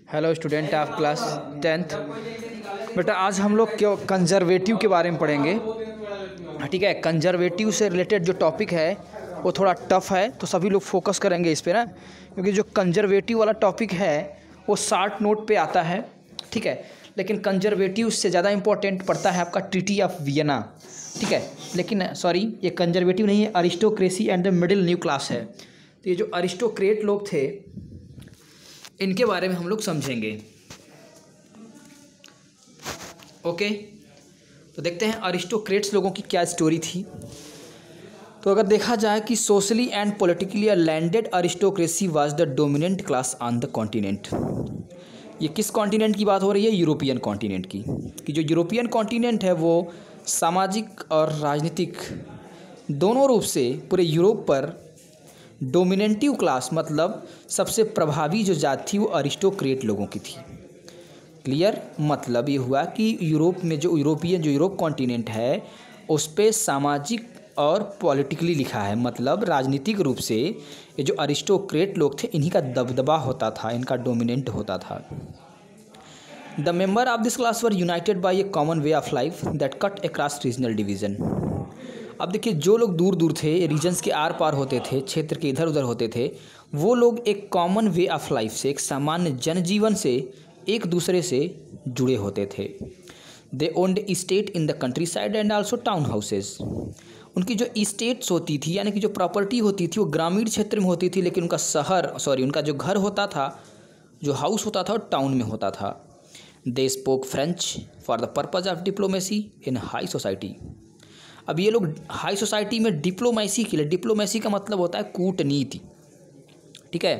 Hello student of class 10th। बेटा आज हम लोग क्यों कंजर्वेटिव के बारे में पढ़ेंगे। ठीक है, कंजर्वेटिव से रिलेटेड जो टॉपिक है वो थोड़ा टफ है, तो सभी लोग फोकस करेंगे इस पे ना, क्योंकि जो कंजर्वेटिव वाला टॉपिक है वो 60 नोट पे आता है। ठीक है, लेकिन कंजर्वेटिव से ज़्यादा इंपॉर्टेंट पड़ता है आपका ट्रीटी ऑफ वियना। ठीक है, लेकिन सॉरी, ये कंजर्वेटिव नहीं है, aristocracy and the middle new class है। तो ये जो अरिस्टोक्रेट लोग थे इनके बारे में हम लोग समझेंगे। ओके, तो देखते हैं अरिस्टोक्रेट्स लोगों की क्या स्टोरी थी। तो अगर देखा जाए कि socially and politically landed aristocracy was the dominant class on the continent. ये किस कॉन्टिनेंट की बात हो रही है? यूरोपियन कॉन्टिनेंट की। कि जो यूरोपियन कॉन्टिनेंट है वो सामाजिक और राजनीतिक दोनों रूप से पूरे यूरोप पर डोमिनेटिव क्लास, मतलब सबसे प्रभावी जो जात थी वो अरिस्टोक्रेट लोगों की थी। क्लियर? मतलब ये हुआ कि यूरोप में जो यूरोप कॉन्टिनेंट है उस पे सामाजिक और पॉलिटिकली लिखा है, मतलब राजनीतिक रूप से ये जो अरिस्टोक्रेट लोग थे इन्हीं का दबदबा होता था, इनका डोमिनेंट होता था। The member of this class were united by a common way of life that cut across regional division. अब देखिए, जो लोग दूर दूर थे, रीजन्स के आर पार होते थे, क्षेत्र के इधर उधर होते थे, वो लोग एक कॉमन वे ऑफ लाइफ से, एक सामान्य जनजीवन से एक दूसरे से जुड़े होते थे। They owned estate in the countryside and also town houses. उनकी जो इस्टेट्स होती थी, यानी कि जो प्रॉपर्टी होती थी, वो ग्रामीण क्षेत्र में होती थी, लेकिन उनका जो घर होता था, जो हाउस होता था, वो टाउन में होता था। They spoke French for the purpose of diplomacy in high society. अब ये लोग हाई सोसाइटी में डिप्लोमेसी के लिए, डिप्लोमेसी का मतलब होता है कूटनीति। ठीक है,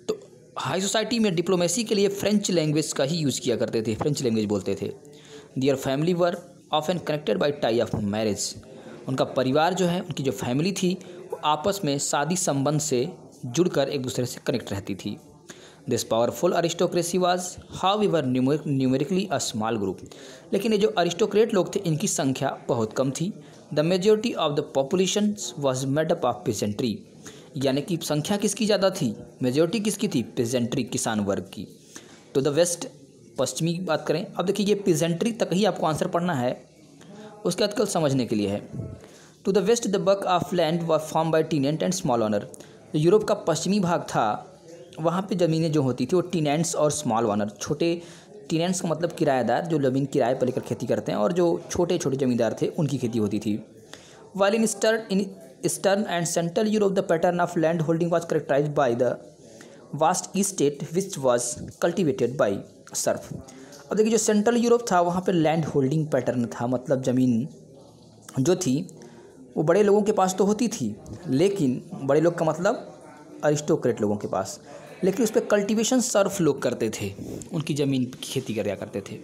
तो हाई सोसाइटी में डिप्लोमेसी के लिए फ्रेंच लैंग्वेज का ही यूज़ किया करते थे, फ्रेंच लैंग्वेज बोलते थे। Their family were often connected by tie of marriage. उनका परिवार जो है, उनकी जो फैमिली थी, वो आपस में शादी संबंध से जुड़कर एक दूसरे से कनेक्ट रहती थी। This powerful aristocracy was however numerically a small group. लेकिन ये जो अरिस्टोक्रेट लोग थे इनकी संख्या बहुत कम थी। The majority of the population was made up of pageantry. यानी कि संख्या किसकी ज़्यादा थी? मेजोरिटी किसकी थी? पेजेंट्री, किसान वर्ग की। तो द वेस्ट, पश्चिमी की बात करें, अब देखिए ये पेजेंट्री तक ही आपको आंसर पढ़ना है, उसके बाद कल समझने के लिए है। To the west the bulk of land was farm by tenant and small owner. जो यूरोप का पश्चिमी भाग था वहाँ पे ज़मीनें जो होती थी वो टीनेंट्स और स्मॉल ऑनर, छोटे टीनेंट्स का मतलब किराएदार, जो ज़मीन किराए पर लेकर खेती करते हैं, और जो छोटे छोटे ज़मींदार थे उनकी खेती होती थी। While in eastern and central Europe the pattern of land holding was characterize by the vast estate which was cultivated by serf. अब देखिए, जो सेंट्रल यूरोप था वहाँ पे लैंड होल्डिंग पैटर्न था, मतलब ज़मीन जो थी वो बड़े लोगों के पास तो होती थी, लेकिन बड़े लोग का मतलब अरिस्टोक्रेट लोगों के पास, लेकिन उस पर कल्टीवेशन सर्फ लोग करते थे, उनकी ज़मीन की खेती किया करते थे।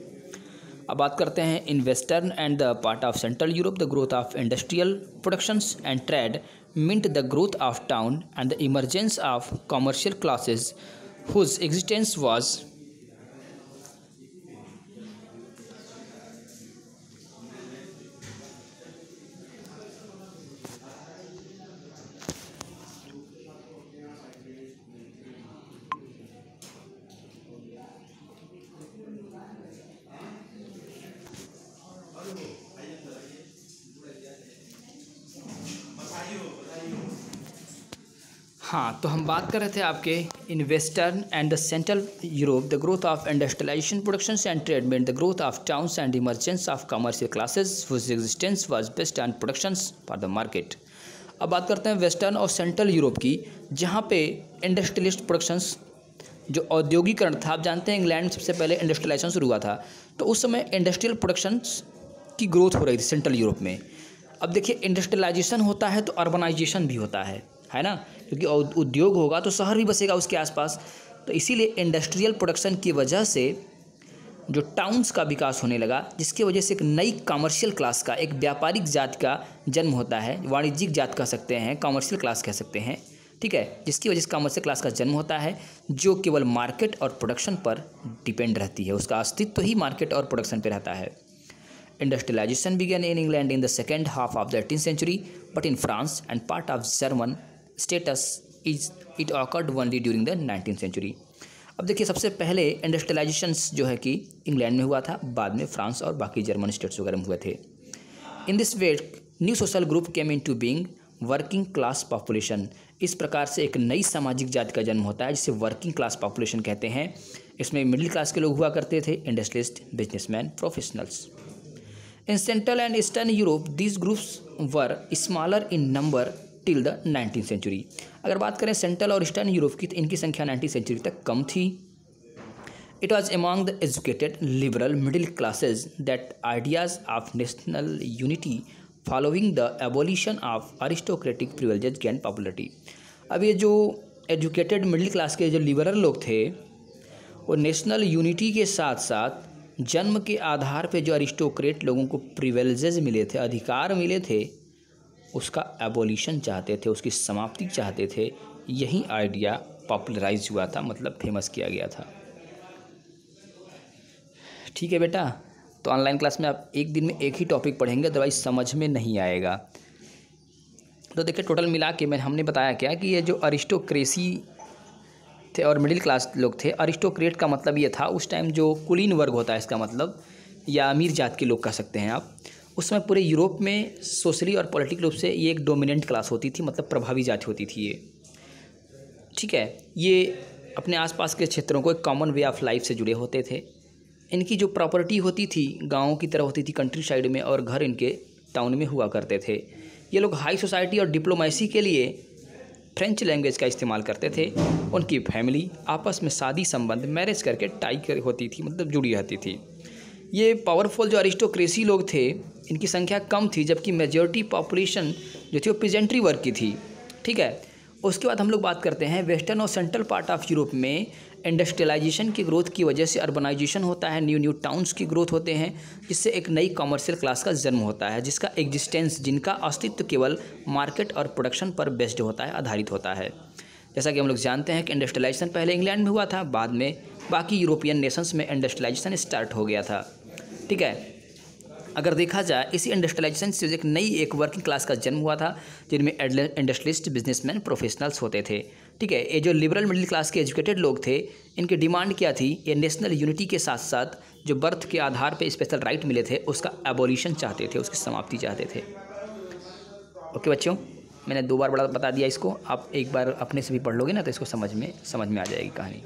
अब बात करते हैं in western and the part of central Europe the growth of industrial productions and trade meant the growth of town and the emergence of commercial classes whose existence was हाँ, तो हम बात कर रहे थे आपके in western and the central Europe the growth of industrialization productions and trade meant the growth of towns and emergence of commercial classes whose existence was based on productions for the market. अब बात करते हैं western और central Europe की, जहाँ पे industrialist productions, जो औद्योगिकरण था, आप जानते हैं इंग्लैंड सबसे पहले इंडस्ट्रियलाइजेशन शुरू हुआ था, तो उस समय इंडस्ट्रियल प्रोडक्शंस की ग्रोथ हो रही थी सेंट्रल यूरोप में। अब देखिए, इंडस्ट्रियलाइजेशन होता है तो अर्बनाइजेशन भी होता है ना, क्योंकि उद्योग होगा तो शहर भी बसेगा उसके आसपास। तो इसीलिए इंडस्ट्रियल प्रोडक्शन की वजह से जो टाउन्स का विकास होने लगा, जिसकी वजह से एक नई कमर्शियल क्लास का, एक व्यापारिक जात का जन्म होता है, वाणिज्यिक जात कह सकते हैं, कमर्शियल क्लास कह सकते हैं। ठीक है, जिसकी वजह से कमर्शियल क्लास का जन्म होता है, जो केवल मार्केट और प्रोडक्शन पर डिपेंड रहती है, उसका अस्तित्व ही मार्केट और प्रोडक्शन पर रहता है। Industrialization began in England in the second half of the 18th century, but in France and part of German status it occurred only during the 19th century. अब देखिए, सबसे पहले इंडस्ट्रियलाइजेशंस जो है कि इंग्लैंड में हुआ था, बाद में फ्रांस और बाकी जर्मन स्टेट्स वगैरह में हुए थे। In this way new social group came into being working class population. इस प्रकार से एक नई सामाजिक जाति का जन्म होता है जिसे वर्किंग क्लास पॉपुलेशन कहते हैं। इसमें मिडिल क्लास के लोग हुआ करते थे, industrialist, businessman, professionals. In central and eastern Europe these groups were smaller in number till the 19th century. अगर बात करें सेंट्रल और ईस्टर्न यूरोप की, तो इनकी संख्या 19th सेंचुरी तक कम थी। It was among the educated liberal middle classes that ideas of national unity following the abolition of aristocratic privileges gain popularity. अब ये जो एजुकेटेड मिडिल क्लास के जो लिबरल लोग थे, वो नेशनल यूनिटी के साथ साथ जन्म के आधार पे जो अरिस्टोक्रेट लोगों को प्रिविलेजेस मिले थे, अधिकार मिले थे, उसका एबोलिशन चाहते थे, उसकी समाप्ति चाहते थे। यही आइडिया पॉपुलराइज हुआ था, मतलब फेमस किया गया था। ठीक है बेटा, तो ऑनलाइन क्लास में आप एक दिन में एक ही टॉपिक पढ़ेंगे, अदरवाइज समझ में नहीं आएगा। तो देखिए, टोटल मिला के हमने बताया क्या कि ये जो अरिस्टोक्रेसी थे और मिडिल क्लास लोग थे, अरिस्टोक्रेट का मतलब ये था उस टाइम जो कुलीन वर्ग होता है, इसका मतलब, या अमीर जात के लोग कह सकते हैं आप। उस समय पूरे यूरोप में सोशली और पॉलिटिकल रूप से ये एक डोमिनेंट क्लास होती थी, मतलब प्रभावी जाति होती थी ये। ठीक है, ये अपने आसपास के क्षेत्रों को एक कॉमन वे ऑफ लाइफ से जुड़े होते थे। इनकी जो प्रॉपर्टी होती थी गाँव की तरह होती थी, कंट्री साइड में, और घर इनके टाउन में हुआ करते थे। ये लोग हाई सोसाइटी और डिप्लोमेसी के लिए फ्रेंच लैंग्वेज का इस्तेमाल करते थे। उनकी फैमिली आपस में शादी संबंध, मैरिज करके टाई होती थी, मतलब जुड़ी रहती थी। ये पावरफुल जो अरिस्टोक्रेसी लोग थे, इनकी संख्या कम थी, जबकि मेजॉरिटी पॉपुलेशन जो थी वो पीजेंट्री वर्ग की थी। ठीक है, उसके बाद हम लोग बात करते हैं वेस्टर्न और सेंट्रल पार्ट ऑफ यूरोप में इंडस्ट्रियलाइजेशन की ग्रोथ की वजह से अर्बनाइजेशन होता है, न्यू न्यू टाउन्स की ग्रोथ होते हैं, जिससे एक नई कमर्शियल क्लास का जन्म होता है, जिसका एग्जिस्टेंस, जिनका अस्तित्व केवल मार्केट और प्रोडक्शन पर बेस्ड होता है, आधारित होता है। जैसा कि हम लोग जानते हैं कि इंडस्ट्रियलाइजेशन पहले इंग्लैंड में हुआ था, बाद में बाकी यूरोपियन नेशंस में इंडस्ट्रियलाइजेशन स्टार्ट हो गया था। ठीक है, अगर देखा जाए इसी इंडस्ट्रियलाइजेशन से एक वर्किंग क्लास का जन्म हुआ था, जिनमें इंडस्ट्रियलिस्ट, बिजनेसमैन, प्रोफेशनल्स होते थे। ठीक है, ये जो लिबरल मिडिल क्लास के एजुकेटेड लोग थे, इनकी डिमांड क्या थी? ये नेशनल यूनिटी के साथ साथ जो बर्थ के आधार पे स्पेशल राइट मिले थे, उसका एबोलिशन चाहते थे, उसकी समाप्ति चाहते थे। ओके बच्चों, मैंने 2 बार बता दिया इसको, आप एक बार अपने से भी पढ़ लोगे ना तो इसको समझ में आ जाएगी कहानी।